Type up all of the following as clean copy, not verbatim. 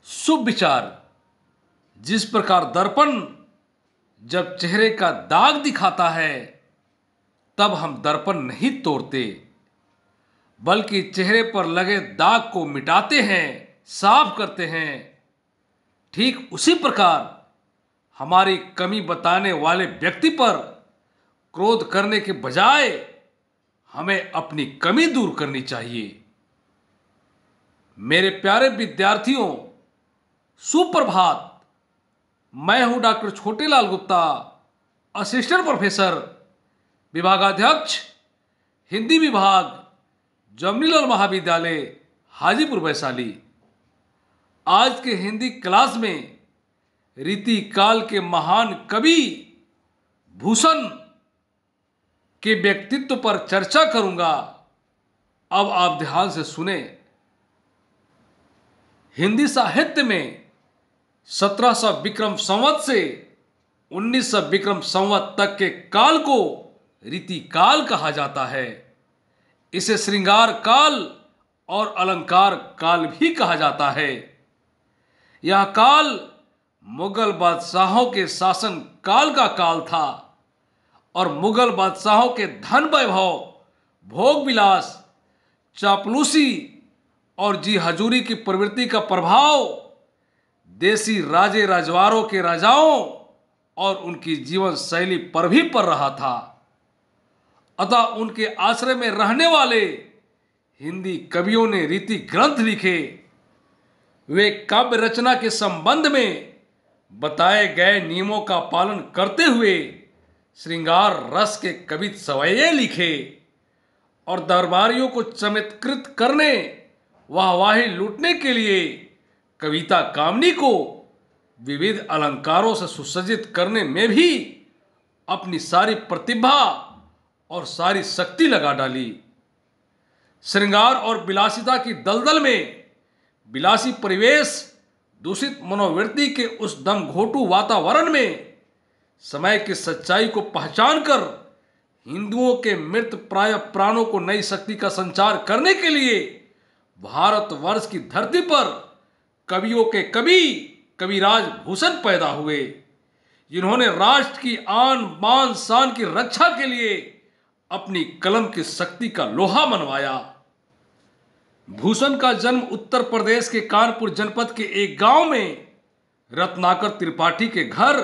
शुभ विचार। जिस प्रकार दर्पण जब चेहरे का दाग दिखाता है, तब हम दर्पण नहीं तोड़ते, बल्कि चेहरे पर लगे दाग को मिटाते हैं, साफ करते हैं। ठीक उसी प्रकार हमारी कमी बताने वाले व्यक्ति पर क्रोध करने के बजाय हमें अपनी कमी दूर करनी चाहिए। मेरे प्यारे विद्यार्थियों, सुप्रभात। मैं हूं doctor Chhotelal Gupta, assistant professor, विभागाध्यक्ष, हिंदी विभाग, जमनीलाल महाविद्यालय, हाजीपुर वैशाली। आज के हिंदी क्लास में रीति काल के महान कवि भूषण के व्यक्तित्व पर चर्चा करूंगा। अब आप ध्यान से सुने। हिंदी साहित्य में 1700 विक्रम संवत से 1900 विक्रम संवत तक के काल को रीति काल कहा जाता है। इसे श्रृंगार काल और अलंकार काल भी कहा जाता है। यह काल मुगल बादशाहों के शासन काल का काल था और मुगल बादशाहों के धन वैभव, भोग विलास, चापलूसी और जी हजूरी की प्रवृत्ति का प्रभाव देसी राजे राजवारों के राजाओं और उनकी जीवन शैली पर भी पड़ रहा था। अतः उनके आश्रय में रहने वाले हिंदी कवियों ने रीति ग्रंथ लिखे। वे काव्य रचना के संबंध में बताए गए नियमों का पालन करते हुए श्रृंगार रस के कवित सवैये लिखे और दरबारियों को चमत्कृत करने, वाहवाही लूटने के लिए कविता कामनी को विविध अलंकारों से सुसज्जित करने में भी अपनी सारी प्रतिभा और सारी शक्ति लगा डाली। श्रृंगार और विलासिता की दलदल में विलासी परिवेश, दूषित मनोवृत्ति के उस दमघोटू वातावरण में समय की सच्चाई को पहचान कर हिंदुओं के मृत प्राय प्राणों को नई शक्ति का संचार करने के लिए भारतवर्ष की धरती पर कवियों के कवि कविराज भूषण पैदा हुए, जिन्होंने राष्ट्र की आन बान शान की रक्षा के लिए अपनी कलम की शक्ति का लोहा मनवाया। भूषण का जन्म उत्तर प्रदेश के कानपुर जनपद के एक गांव में रत्नाकर त्रिपाठी के घर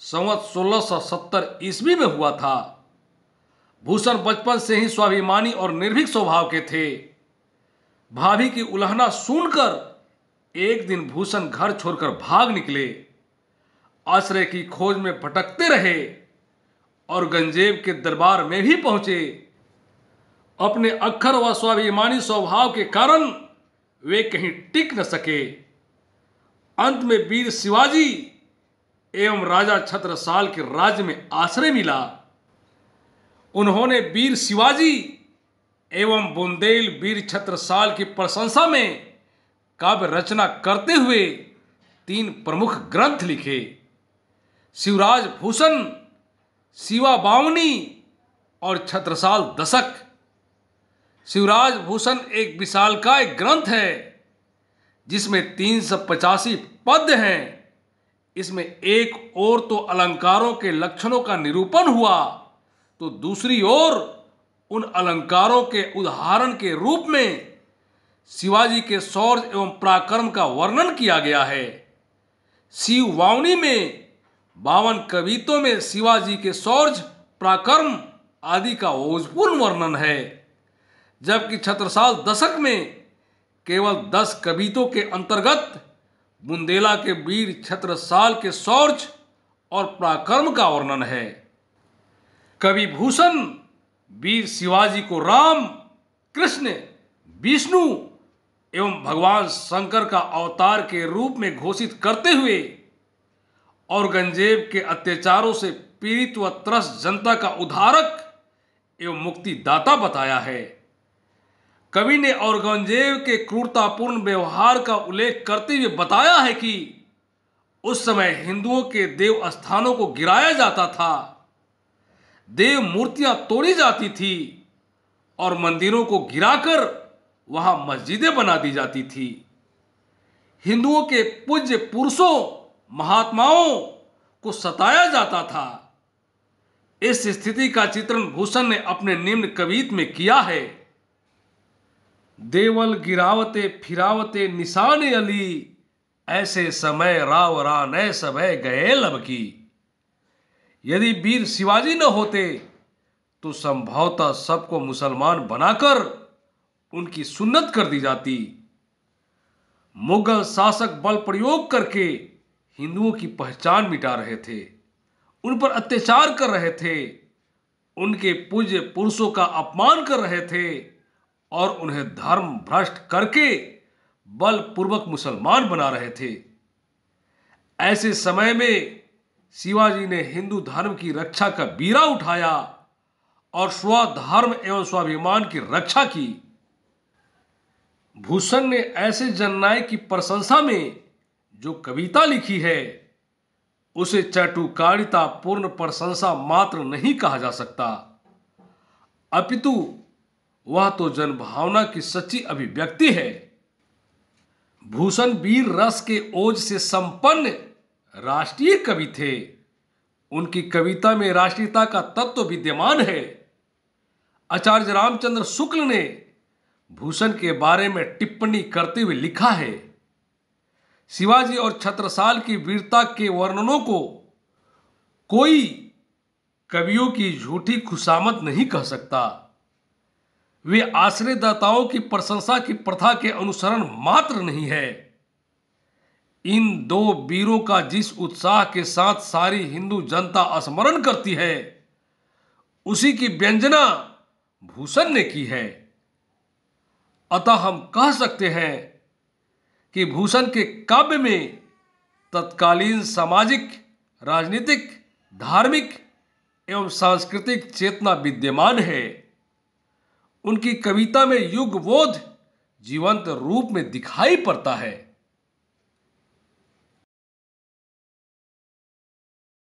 संवत 1670 ईस्वी में हुआ था। भूषण बचपन से ही स्वाभिमानी और निर्भीक स्वभाव के थे। भाभी की उल्हना सुनकर एक दिन भूषण घर छोड़कर भाग निकले, आश्रय की खोज में भटकते रहे और गंजेब के दरबार में भी पहुंचे। अपने अक्खर व स्वाभिमानी स्वभाव के कारण वे कहीं टिक न सके। अंत में वीर शिवाजी एवं राजा छत्रसाल के राज्य में आश्रय मिला। उन्होंने वीर शिवाजी एवं बुंदेल वीर छत्रसाल की प्रशंसा में काव्य रचना करते हुए 3 प्रमुख ग्रंथ लिखे: शिवराज भूषण, शिवा बावनी और छत्रसाल दशक। शिवराज भूषण एक विशालकाय ग्रंथ है जिसमें 385 पद्य हैं। इसमें एक ओर तो अलंकारों के लक्षणों का निरूपण हुआ, तो दूसरी ओर उन अलंकारों के उदाहरण के रूप में शिवाजी के शौर्य एवं पराक्रम का वर्णन किया गया है। शिव वावनी में 52 कवितों में शिवाजी के शौर्य, पराक्रम आदि का ओजपूर्ण वर्णन है, जबकि छत्रसाल दशक में केवल 10 कवितों के अंतर्गत बुंदेला के वीर छत्रसाल के शौर्य और पराक्रम का वर्णन है। कवि भूषण वीर शिवाजी को राम, कृष्ण, विष्णु एवं भगवान शंकर का अवतार के रूप में घोषित करते हुए औरंगजेब के अत्याचारों से पीड़ित व त्रस्त जनता का उद्धारक एवं मुक्तिदाता बताया है। कवि ने औरंगजेब के क्रूरतापूर्ण व्यवहार का उल्लेख करते हुए बताया है कि उस समय हिंदुओं के देव स्थानों को गिराया जाता था, देव मूर्तियां तोड़ी जाती थी और मंदिरों को गिराकर वहां मस्जिदें बना दी जाती थी। हिंदुओं के पूज्य पुरुषों महात्माओं को सताया जाता था। इस स्थिति का चित्रण भूषण ने अपने निम्न कवित में किया है। देवल गिरावते फिरावते निशान अली, ऐसे समय राव रानय सभय गए लब की। यदि वीर शिवाजी न होते तो संभवतः सबको मुसलमान बनाकर उनकी सुन्नत कर दी जाती। मुगल शासक बल प्रयोग करके हिंदुओं की पहचान मिटा रहे थे, उन पर अत्याचार कर रहे थे, उनके पूज्य पुरुषों का अपमान कर रहे थे और उन्हें धर्म भ्रष्ट करके बलपूर्वक मुसलमान बना रहे थे। ऐसे समय में शिवाजी ने हिंदू धर्म की रक्षा का बीड़ा उठाया और स्वधर्म एवं स्वाभिमान की रक्षा की। भूषण ने ऐसे जननायक की प्रशंसा में जो कविता लिखी है उसे चाटुकारिता पूर्ण प्रशंसा मात्र नहीं कहा जा सकता, अपितु वह तो जनभावना की सच्ची अभिव्यक्ति है। भूषण वीर रस के ओज से संपन्न राष्ट्रीय कवि थे। उनकी कविता में राष्ट्रीयता का तत्व विद्यमान है। आचार्य रामचंद्र शुक्ल ने भूषण के बारे में टिप्पणी करते हुए लिखा है, शिवाजी और छत्रसाल की वीरता के वर्णनों को कोई कवियों की झूठी खुशामद नहीं कह सकता। वे आश्रयदाताओं की प्रशंसा की प्रथा के अनुसरण मात्र नहीं है। इन दो वीरों का जिस उत्साह के साथ सारी हिंदू जनता स्मरण करती है, उसी की व्यंजना भूषण ने की है। अतः हम कह सकते हैं कि भूषण के काव्य में तत्कालीन सामाजिक, राजनीतिक, धार्मिक एवं सांस्कृतिक चेतना विद्यमान है। उनकी कविता में युगबोध जीवंत रूप में दिखाई पड़ता है।